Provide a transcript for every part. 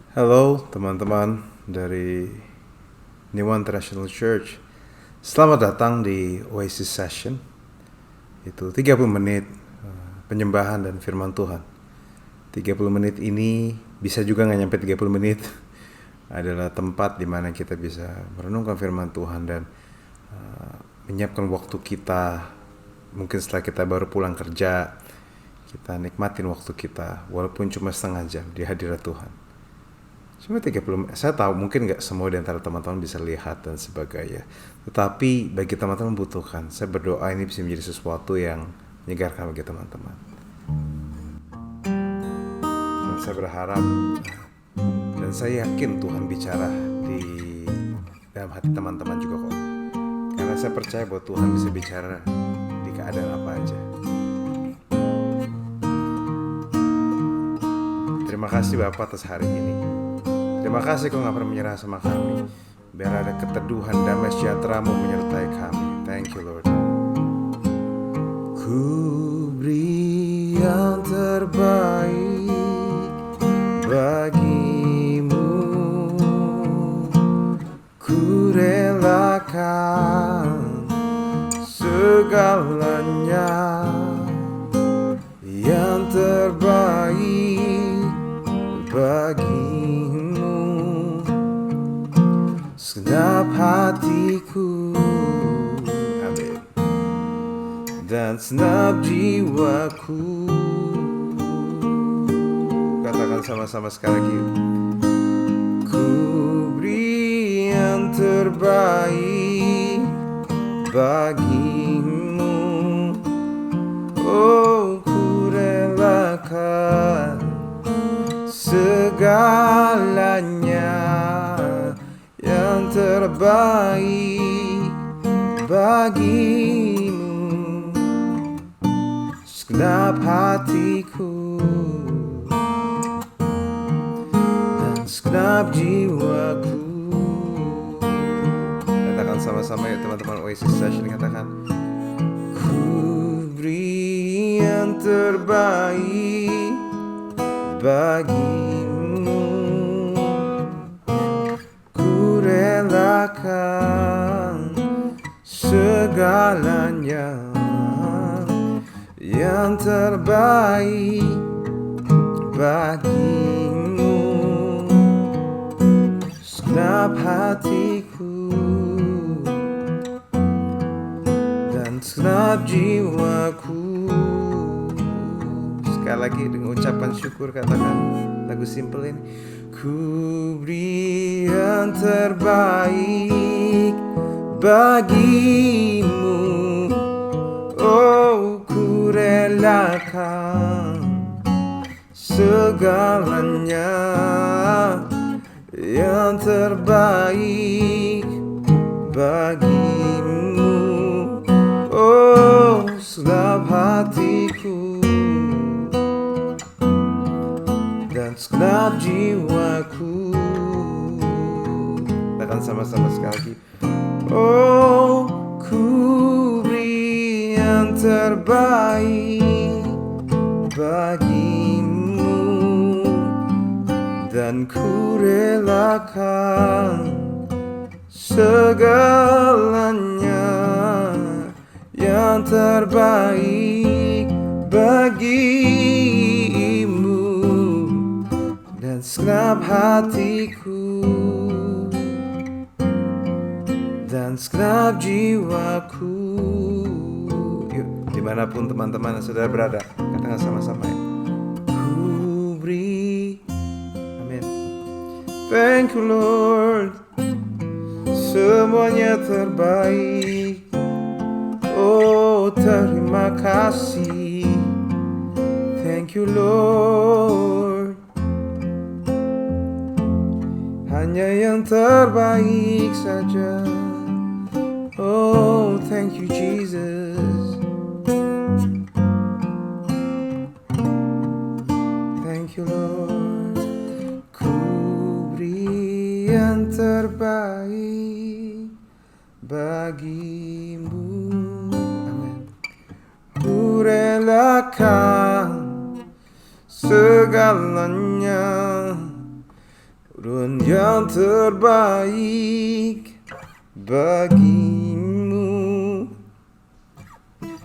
Halo teman-teman dari New One International Church. Selamat datang di Oasis Session. Itu 30 menit penyembahan dan firman Tuhan. 30 menit ini bisa juga nggak nyampe 30 menit. Adalah tempat di mana kita bisa merenungkan firman Tuhan dan menyiapkan waktu kita. Mungkin setelah kita baru pulang kerja, kita nikmatin waktu kita walaupun cuma setengah jam di hadirat Tuhan. Cuma 30, saya tahu mungkin nggak semua di antara teman-teman bisa lihat dan sebagainya. Tetapi bagi teman-teman membutuhkan, saya berdoa ini bisa menjadi sesuatu yang menyegarkan bagi teman-teman. Dan saya berharap dan saya yakin Tuhan bicara di dalam hati teman-teman juga kok. Karena saya percaya bahwa Tuhan bisa bicara di keadaan apa aja. Terima kasih Bapak atas hari ini. Terima kasih kau gak pernah menyerah sama kami. Biar ada keteduhan damai sejahtera-Mu menyertai kami. Thank you Lord. Ku beri yang terbaik bagimu. Ku relakan segalanya. Yang terbaik bagimu. Segenap hatiku, amin, dan segenap jiwaku. Katakan sama-sama sekali lagi. Ku beri yang terbaik bagimu. Oh, ku relakan segalanya. Yang terbaik bagimu. Segenap hatiku dan segenap jiwaku. Katakan sama-sama ya teman-teman Oasis Session. Katakan, ku beri yang terbaik bagimu. Relakan segalanya. Yang terbaik bagimu. Segenap hatiku dan segenap jiwaku. Sekali lagi dengan ucapan syukur katakan lagu simple ini. Ku beri yang terbaik bagimu. Oh, ku relakan segalanya. Yang terbaik bagimu. Oh, segenap hatiku dan segenap jiwaku. Katakan sama-sama sekali lagi. Oh, ku beri yang terbaik bagimu. Dan ku relakan segalanya. Yang terbaik bagimu. Dan segenap hatiku dan segenap jiwaku. Yuk, dimanapun teman-teman dan saudara berada, katakan sama-sama ya. Ku beri, amin. Thank you Lord, semuanya terbaik. Oh, terima kasih. Thank you Lord. Hanya yang terbaik saja. Oh, thank you Jesus. Thank you Lord. Ku beri yang terbaik bagimu. Amin. Ku relakan segalanya. dan yang terbaik bagimu.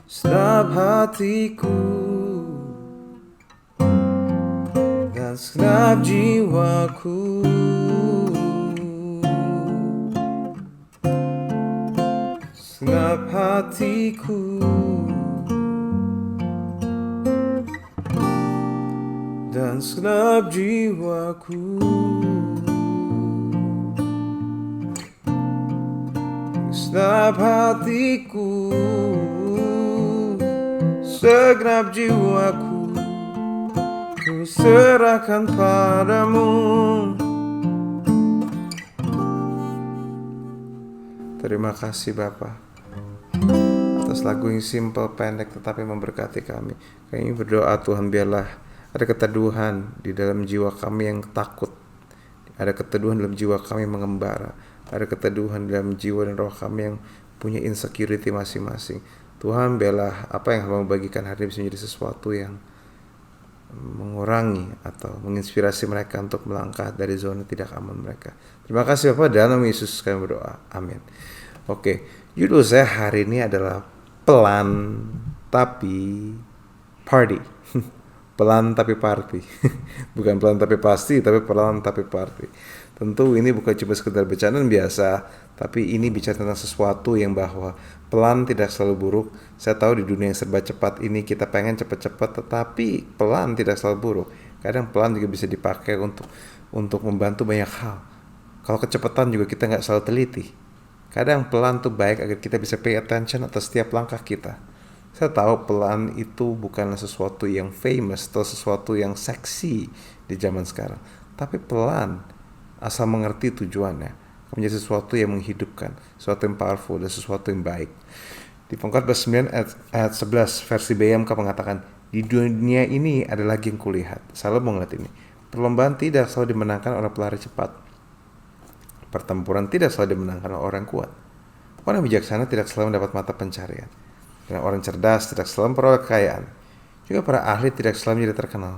Segenap hatiku dan segenap jiwaku, segenap hatiku dan segenap jiwaku, segenap hatiku, segenap jiwaku, ku serahkan padamu. Terima kasih Bapa atas lagu yang simple, pendek, tetapi memberkati kami. Kami berdoa Tuhan, biarlah ada keteduhan di dalam jiwa kami yang takut, ada keteduhan dalam jiwa kami mengembara, ada keteduhan dalam jiwa dan roh kami yang punya insecurity masing-masing. Tuhan, biarlah apa yang Hamba bagikan hari ini bisa menjadi sesuatu yang mengurangi atau menginspirasi mereka untuk melangkah dari zona tidak aman mereka. Terima kasih Bapak, dalam nama Yesus kami berdoa, amin. Oke, judul saya hari ini adalah pelan tapi party. Pelan tapi party. Bukan pelan tapi pasti, tapi pelan tapi party. Tentu ini bukan cuma sekedar bercandaan biasa, tapi ini bicara tentang sesuatu yang bahwa pelan tidak selalu buruk. Saya tahu di dunia yang serba cepat ini kita pengen cepat-cepat, tetapi pelan tidak selalu buruk. Kadang pelan juga bisa dipakai untuk membantu banyak hal. Kalau kecepatan juga kita nggak selalu teliti. Kadang pelan tuh baik agar kita bisa pay attention atas setiap langkah kita. Saya tahu pelan itu bukanlah sesuatu yang famous atau sesuatu yang seksi di zaman sekarang. Tapi pelan, asal mengerti tujuannya, menjadi sesuatu yang menghidupkan, sesuatu yang powerful, dan sesuatu yang baik. Di Pengkhotbah 9 ayat 11 versi BMK mengatakan, di dunia ini ada lagi yang kulihat. Selalu melihat ini. Perlombaan tidak selalu dimenangkan oleh pelari cepat. Pertempuran tidak selalu dimenangkan oleh orang kuat. Orang bijaksana tidak selalu mendapat mata pencarian. Dan orang cerdas tidak selalu memperoleh kekayaan. Juga para ahli tidak selalu menjadi terkenal.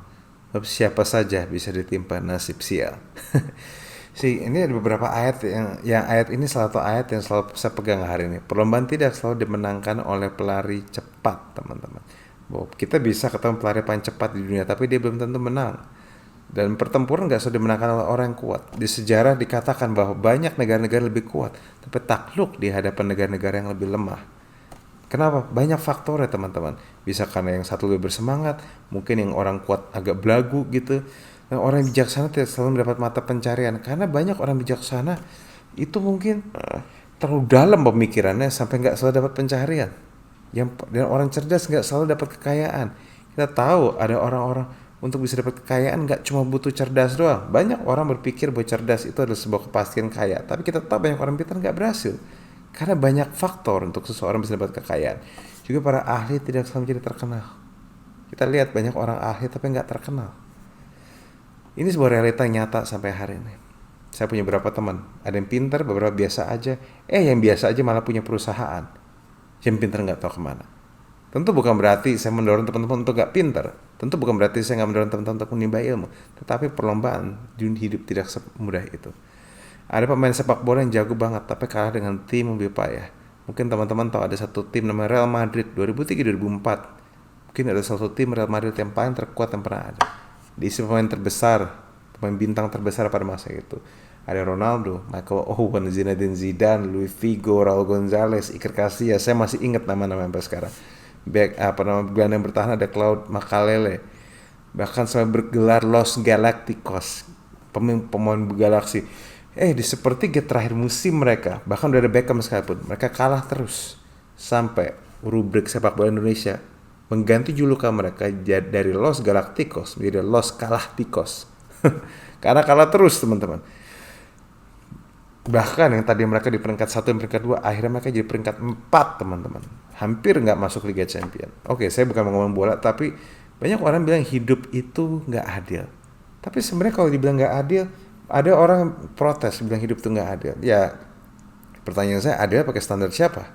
Sebab siapa saja bisa ditimpa nasib sial. Ini ada beberapa ayat yang ayat ini salah satu ayat yang selalu saya pegang hari ini. Perlombaan tidak selalu dimenangkan oleh pelari cepat, teman-teman. Bahwa kita bisa ketemu pelari paling cepat di dunia, tapi dia belum tentu menang. Dan pertempuran gak selalu dimenangkan oleh orang yang kuat. Di sejarah dikatakan bahwa banyak negara-negara lebih kuat, tapi takluk di hadapan negara-negara yang lebih lemah. Kenapa? Banyak faktor ya teman-teman. Bisa karena yang satu lebih bersemangat, mungkin yang orang kuat agak belagu gitu. Dan orang yang bijaksana tidak selalu mendapat mata pencarian. Karena banyak orang bijaksana itu mungkin terlalu dalam pemikirannya sampai gak selalu dapat pencarian. Dan orang cerdas gak selalu dapat kekayaan. Kita tahu ada orang-orang untuk bisa dapat kekayaan gak cuma butuh cerdas doang. Banyak orang berpikir bahwa cerdas itu adalah sebuah kepastian kaya. Tapi kita tahu banyak orang pintar gak berhasil. Karena banyak faktor untuk seseorang bisa dapat kekayaan. Juga para ahli tidak selalu menjadi terkenal. Kita lihat banyak orang ahli tapi gak terkenal. Ini sebuah realita nyata sampai hari ini. Saya punya beberapa teman. Ada yang pintar, beberapa biasa aja. Yang biasa aja malah punya perusahaan. Yang pintar gak tahu kemana. Tentu bukan berarti saya mendorong teman-teman untuk gak pintar. Tentu bukan berarti saya gak mendorong teman-teman untuk menimba ilmu. Tetapi perlombaan di hidup tidak semudah itu. Ada pemain sepak bola yang jago banget, tapi kalah dengan tim yang lebih payah. Mungkin teman-teman tahu ada satu tim namanya Real Madrid 2003-2004. Mungkin ada satu tim Real Madrid yang paling terkuat yang pernah ada. Diisi pemain terbesar, pemain bintang terbesar pada masa itu. Ada Ronaldo, Michael Owen, Zinedine Zidane, Luis Figo, Raul Gonzalez, Iker Casillas. Saya masih ingat nama-nama sampai sekarang. Gelandang bertahan ada Claude Makalele. Bahkan sampai bergelar Los Galacticos, pemain galaksi. Di sepertiga terakhir musim mereka, bahkan udah ada Beckham sekalipun, mereka kalah terus sampai rubrik sepak bola Indonesia mengganti julukan mereka dari Los Galacticos menjadi Los Kalahticos. Karena kalah terus teman-teman. Bahkan yang tadi mereka di peringkat 1 dan peringkat 2, akhirnya mereka jadi peringkat 4 teman-teman. Hampir gak masuk Liga Champion. Oke, saya bukan ngomong bola, tapi banyak orang bilang hidup itu gak adil. Tapi sebenarnya kalau dibilang gak adil, ada orang protes bilang hidup itu gak adil. Ya, pertanyaan saya, adil pakai standar siapa?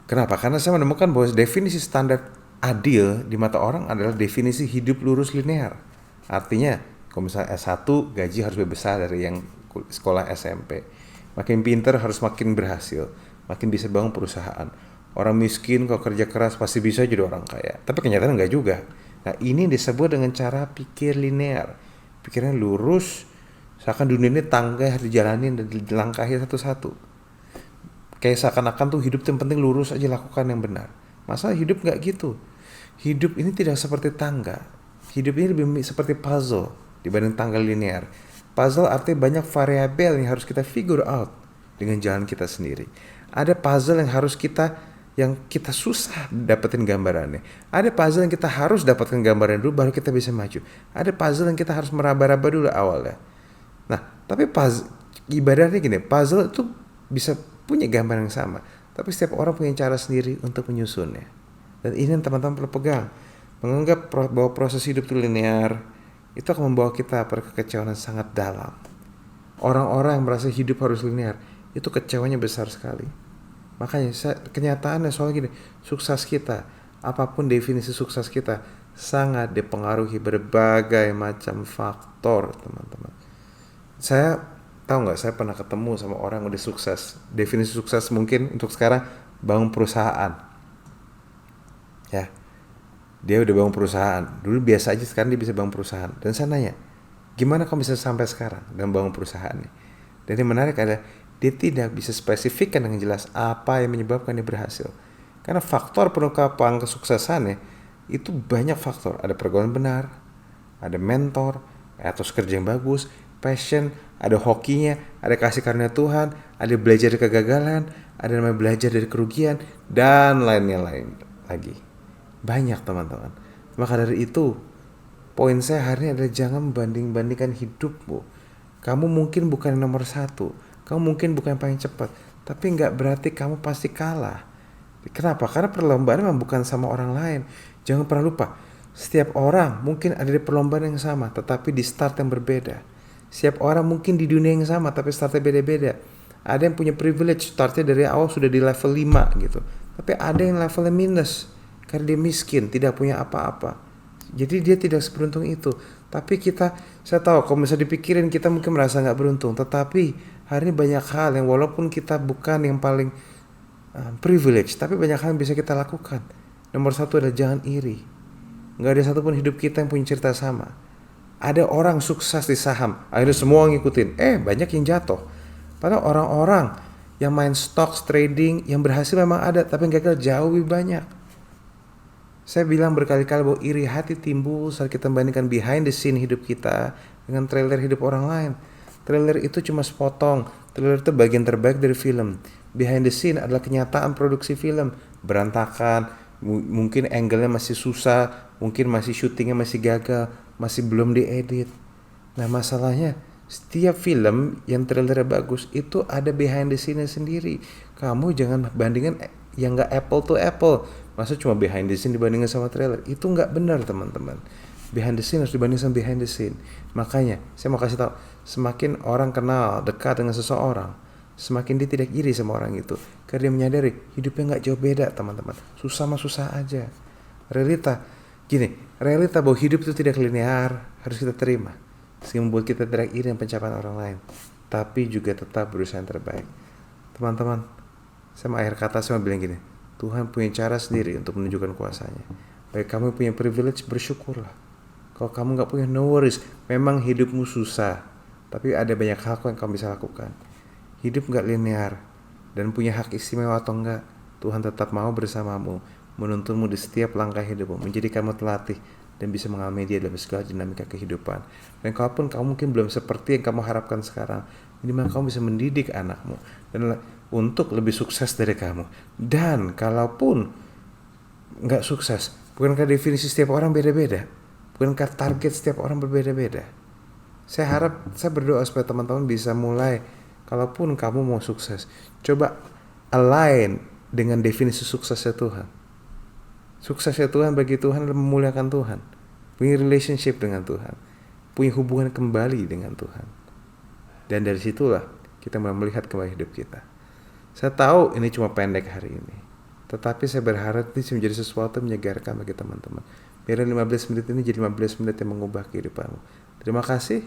Kenapa? Karena saya menemukan bahwa definisi standar adil di mata orang adalah definisi hidup lurus linear. Artinya, Kalau misalnya S1, gaji harus lebih besar dari yang sekolah SMP. Makin pinter harus makin berhasil, makin bisa bangun perusahaan. Orang miskin kalau kerja keras pasti bisa jadi orang kaya. Tapi kenyataan enggak juga. Nah, ini disebut dengan cara pikir linear. Pikirannya lurus, seakan dunia ini tangga harus dijalanin dan dilangkahi satu-satu. Kayak seakan-akan tuh hidup yang penting lurus aja, lakukan yang benar. Masalah hidup nggak gitu. Hidup ini tidak seperti tangga. Hidup ini lebih seperti puzzle dibanding tangga linear. Puzzle artinya banyak variabel yang harus kita figure out dengan jalan kita sendiri. Ada puzzle yang kita susah dapetin gambarannya. Ada puzzle yang kita harus dapatkan gambarannya dulu baru kita bisa maju. Ada puzzle yang kita harus meraba-raba dulu awalnya. Nah, tapi ibaratnya gini, puzzle itu bisa punya gambar yang sama, tapi setiap orang punya cara sendiri untuk menyusunnya. Dan ini yang teman-teman perlu pegang. Menganggap bahwa proses hidup itu linear, itu akan membawa kita pada kekecewaan yang sangat dalam. Orang-orang yang merasa hidup harus linear, itu kecewanya besar sekali. Makanya kenyataannya soal gini, sukses kita, apapun definisi sukses kita, sangat dipengaruhi berbagai macam faktor, teman-teman. Saya tahu nggak, saya pernah ketemu sama orang yang udah sukses. Definisi sukses mungkin untuk sekarang bangun perusahaan. Ya, dia udah bangun perusahaan. Dulu biasa aja, sekarang dia bisa bangun perusahaan. Dan saya nanya, gimana kamu bisa sampai sekarang dan bangun perusahaannya? Dan yang menarik adalah dia tidak bisa spesifikkan dengan jelas apa yang menyebabkan dia berhasil. Karena faktor penukar kesuksesannya itu banyak faktor. Ada pergaulan benar, ada mentor, etos kerja yang bagus, passion, ada hokinya, ada kasih karunia Tuhan, ada belajar dari kegagalan, ada namanya belajar dari kerugian, dan lainnya lain lagi. Banyak, teman-teman. Maka dari itu, poin saya hari ini adalah jangan membanding-bandingkan hidupmu. Kamu mungkin bukan yang nomor 1, kamu mungkin bukan yang paling cepat, tapi nggak berarti kamu pasti kalah. Kenapa? Karena perlombaan memang bukan sama orang lain. Jangan pernah lupa, setiap orang mungkin ada di perlombaan yang sama, tetapi di start yang berbeda. Setiap orang mungkin di dunia yang sama, tapi startnya beda-beda. Ada yang punya privilege, startnya dari awal sudah di level 5 gitu. Tapi ada yang levelnya minus, karena dia miskin, tidak punya apa-apa. Jadi dia tidak seberuntung itu. Tapi saya tahu kalau misalnya dipikirin kita mungkin merasa gak beruntung. Tetapi hari ini banyak hal yang walaupun kita bukan yang paling privilege, tapi banyak hal yang bisa kita lakukan. Nomor 1 adalah jangan iri. Gak ada satupun hidup kita yang punya cerita sama. Ada orang sukses di saham, akhirnya semua ngikutin. Banyak yang jatuh. Padahal orang-orang yang main stocks, trading, yang berhasil memang ada, tapi yang gagal jauh lebih banyak. Saya bilang berkali-kali bahwa iri hati timbul saat kita membandingkan behind the scene hidup kita dengan trailer hidup orang lain. Trailer itu cuma sepotong. Trailer itu bagian terbaik dari film. Behind the scene adalah kenyataan produksi film. Berantakan, mungkin angle-nya masih susah, mungkin masih syutingnya masih gagal, masih belum diedit. Nah, masalahnya setiap film yang trailernya bagus itu ada behind the scene-nya sendiri. Kamu jangan bandingkan yang gak apple to apple. Masa cuma behind the scene dibandingkan sama trailer? Itu gak benar, teman-teman. Behind the scene harus dibandingkan sama behind the scene. Makanya saya mau kasih tahu, semakin orang kenal dekat dengan seseorang, semakin dia tidak iri sama orang itu, karena dia menyadari hidupnya gak jauh beda, teman-teman. Susah mah susah aja. Realita bahwa hidup itu tidak linear harus kita terima, sehingga membuat kita tidak iri dengan pencapaian orang lain, tapi juga tetap berusaha yang terbaik. Teman-teman, saya mau akhir kata saya mau bilang gini, Tuhan punya cara sendiri untuk menunjukkan kuasanya. Bagi kamu punya privilege, bersyukurlah. Kalau kamu gak punya, no worries. Memang hidupmu susah, tapi ada banyak hal yang kamu bisa lakukan. Hidup gak linear, dan punya hak istimewa atau enggak, Tuhan tetap mau bersamamu, menuntunmu di setiap langkah hidupmu, menjadikanmu terlatih dan bisa mengalami dia dalam segala dinamika kehidupan. Dan kalaupun kamu mungkin belum seperti yang kamu harapkan sekarang, minimal kamu bisa mendidik anakmu dan untuk lebih sukses dari kamu. Dan kalaupun nggak sukses, bukankah definisi setiap orang beda-beda? Bukankah target setiap orang berbeda-beda? Saya berdoa supaya teman-teman bisa mulai, kalaupun kamu mau sukses, coba align dengan definisi suksesnya Tuhan. Suksesnya Tuhan bagi Tuhan adalah memuliakan Tuhan, punya relationship dengan Tuhan, punya hubungan kembali dengan Tuhan. Dan dari situlah kita mulai melihat kembali hidup kita. Saya tahu ini cuma pendek hari ini, tetapi saya berharap ini menjadi sesuatu yang menyegarkan bagi teman-teman. Biar 15 menit ini jadi 15 menit yang mengubah kehidupanmu. Terima kasih.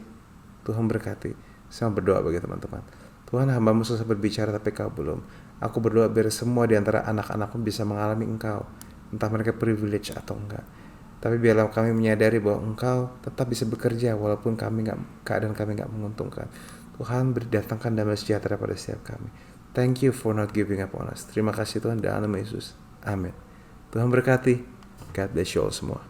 Tuhan berkati. Saya mau berdoa bagi teman-teman. Tuhan, hamba-Mu susah berbicara tapi Kau belum. Aku berdoa biar semua di antara anak-anak-Mu bisa mengalami Engkau. Entah mereka privilege atau enggak. Tapi biarlah kami menyadari bahwa Engkau tetap bisa bekerja walaupun keadaan kami nggak menguntungkan. Tuhan, datangkan damai sejahtera pada setiap kami. Thank you for not giving up on us. Terima kasih Tuhan, dalam nama Yesus. Amin. Tuhan berkati. God bless you all semua.